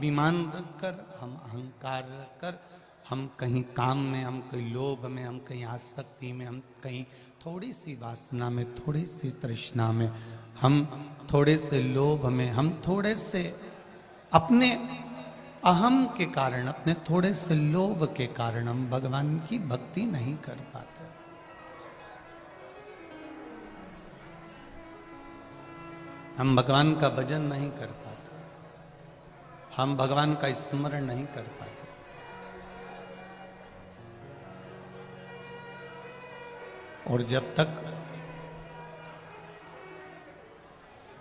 अभिमान रखकर, हम अहंकार रखकर, हम कहीं काम में, हम कहीं लोभ में, हम कहीं आसक्ति में, हम कहीं थोड़ी सी वासना में, थोड़ी सी तृष्णा में, हम थोड़े से लोभ में, हम थोड़े से अपने अहम के कारण, अपने थोड़े से लोभ के कारण हम भगवान की भक्ति नहीं कर पाते। हम भगवान का भजन नहीं कर पाते, हम भगवान का स्मरण नहीं कर पाते। और जब तक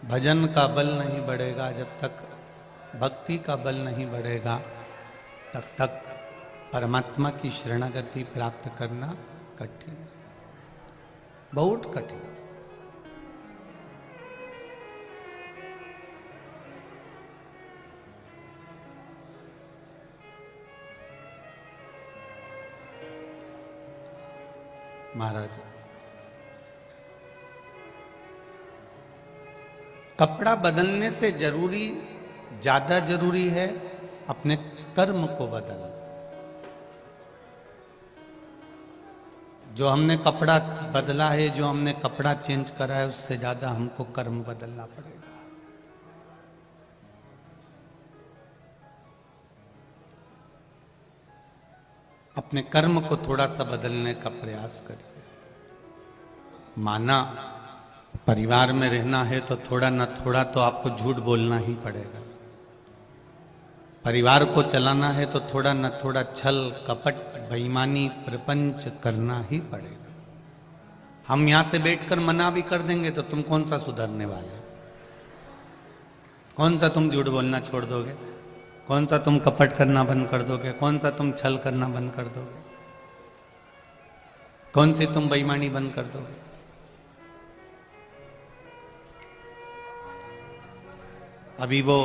भजन का बल नहीं बढ़ेगा, जब तक भक्ति का बल नहीं बढ़ेगा, तब तक परमात्मा की शरणागति प्राप्त करना कठिन है, बहुत कठिन। महाराज, कपड़ा बदलने से ज्यादा जरूरी है अपने कर्म को बदलना। जो हमने कपड़ा बदला है, जो हमने कपड़ा चेंज करा है, उससे ज्यादा हमको कर्म बदलना पड़ेगा। अपने कर्म को थोड़ा सा बदलने का प्रयास करिए। माना परिवार में रहना है तो थोड़ा न थोड़ा तो आपको झूठ बोलना ही पड़ेगा। परिवार को चलाना है तो थोड़ा न थोड़ा छल कपट बेईमानी प्रपंच करना ही पड़ेगा। हम यहां से बैठकर मना भी कर देंगे तो तुम कौन सा सुधरने वाले? कौन सा तुम झूठ बोलना छोड़ दोगे? कौन सा तुम कपट करना बंद कर दोगे? कौन सा तुम छल करना बंद कर दोगे? कौन सी तुम बेईमानी बंद कर दोगे? अभी वो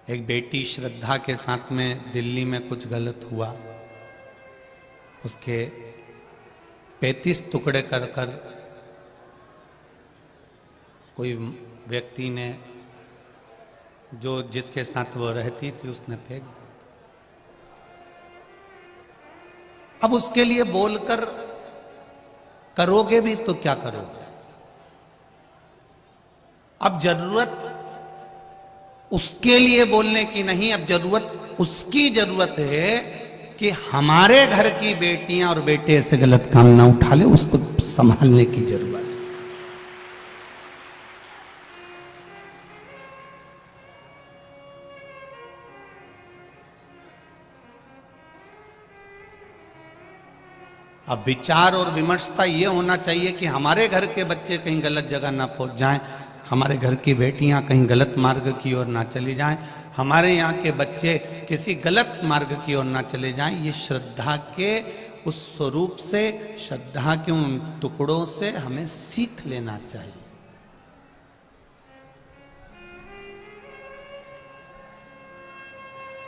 एक बेटी श्रद्धा के साथ में दिल्ली में कुछ गलत हुआ, उसके 35 टुकड़े कर कर कोई व्यक्ति ने, जो जिसके साथ वो रहती थी, उसने फेंक दिया। अब उसके लिए बोलकर करोगे भी तो क्या करोगे? अब जरूरत उसके लिए बोलने की नहीं, अब जरूरत उसकी जरूरत है कि हमारे घर की बेटियां और बेटे ऐसे गलत काम ना उठा ले, उसको संभालने की जरूरत है। अब विचार और विमर्शता ये होना चाहिए कि हमारे घर के बच्चे कहीं गलत जगह ना पहुंच जाएं, हमारे घर की बेटियां कहीं गलत मार्ग की ओर ना चली जाएं, हमारे यहाँ के बच्चे किसी गलत मार्ग की ओर ना चले जाएं। ये श्रद्धा के उस स्वरूप से, श्रद्धा के उन टुकड़ों से हमें सीख लेना चाहिए।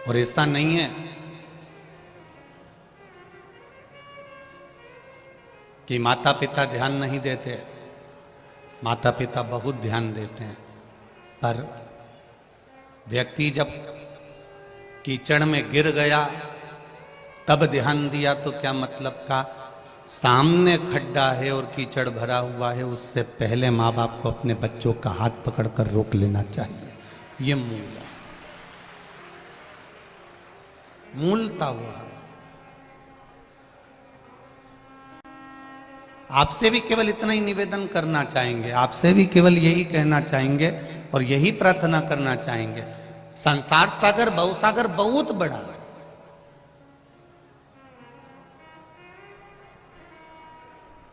और ऐसा नहीं है कि माता पिता ध्यान नहीं देते, माता पिता बहुत ध्यान देते हैं, पर व्यक्ति जब कीचड़ में गिर गया तब ध्यान दिया तो क्या मतलब का? सामने खड्डा है और कीचड़ भरा हुआ है, उससे पहले माँ बाप को अपने बच्चों का हाथ पकड़कर रोक लेना चाहिए। ये मूलता वो है। आपसे भी केवल इतना ही निवेदन करना चाहेंगे, आपसे भी केवल यही कहना चाहेंगे और यही प्रार्थना करना चाहेंगे। संसार सागर, भवसागर बहुत बड़ा है,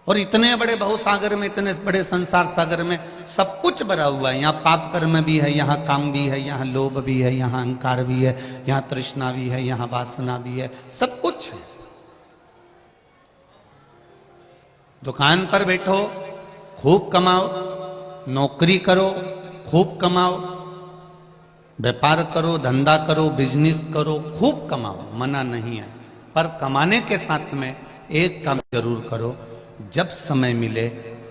और इतने बड़े भवसागर में, इतने बड़े संसार सागर में सब कुछ भरा हुआ है। यहाँ पाप कर्म भी है, यहाँ काम भी है, यहाँ लोभ भी है, यहाँ अहंकार भी है, यहाँ तृष्णा भी है, यहाँ वासना भी है, सब कुछ है। दुकान पर बैठो, खूब कमाओ, नौकरी करो, खूब कमाओ, व्यापार करो, धंधा करो, बिजनेस करो, खूब कमाओ, मना नहीं है। पर कमाने के साथ में एक काम जरूर करो, जब समय मिले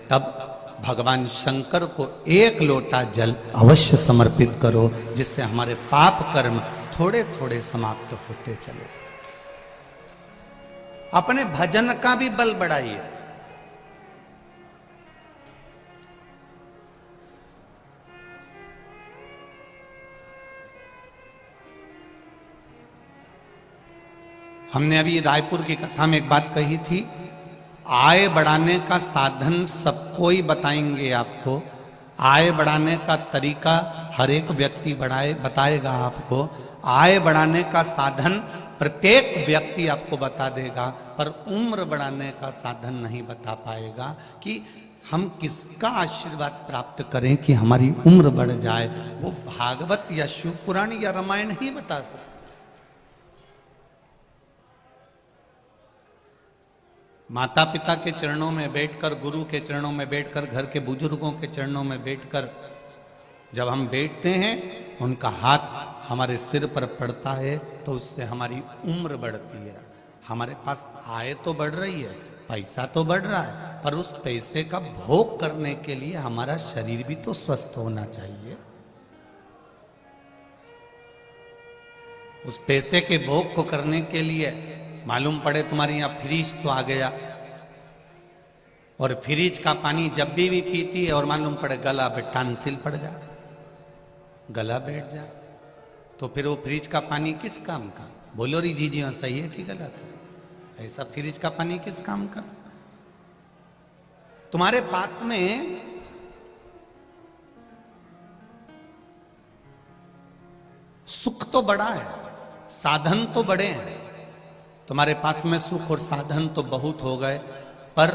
तब भगवान शंकर को एक लोटा जल अवश्य समर्पित करो, जिससे हमारे पाप कर्म थोड़े थोड़े समाप्त होते चले। अपने भजन का भी बल बढ़ाइए। हमने अभी रायपुर की कथा में एक बात कही थी, आय बढ़ाने का साधन सबको ही बताएंगे आपको। आय बढ़ाने का तरीका हर एक व्यक्ति बताएगा आपको। आय बढ़ाने का साधन प्रत्येक व्यक्ति आपको बता देगा, पर उम्र बढ़ाने का साधन नहीं बता पाएगा कि हम किसका आशीर्वाद प्राप्त करें कि हमारी उम्र बढ़ जाए। वो भागवत या शिव पुराण या रामायण ही बता सकते। माता पिता के चरणों में बैठकर, गुरु के चरणों में बैठकर, घर के बुजुर्गों के चरणों में बैठकर जब हम बैठते हैं, उनका हाथ हमारे सिर पर पड़ता है, तो उससे हमारी उम्र बढ़ती है। हमारे पास आय तो बढ़ रही है, पैसा तो बढ़ रहा है, पर उस पैसे का भोग करने के लिए हमारा शरीर भी तो स्वस्थ होना चाहिए। उस पैसे के भोग को करने के लिए मालूम पड़े तुम्हारे यहाँ फ्रिज तो आ गया, और फ्रिज का पानी जब भी पीती है और मालूम पड़े गला पे टांसिल पड़ जा, गला बैठ जा, तो फिर वो फ्रिज का पानी किस काम का? बोलो री जी हाँ सही है कि गलत है? ऐसा फ्रिज का पानी किस काम का? तुम्हारे पास में सुख तो बड़ा है, साधन तो बड़े हैं, तुम्हारे पास में सुख और साधन तो बहुत हो गए, पर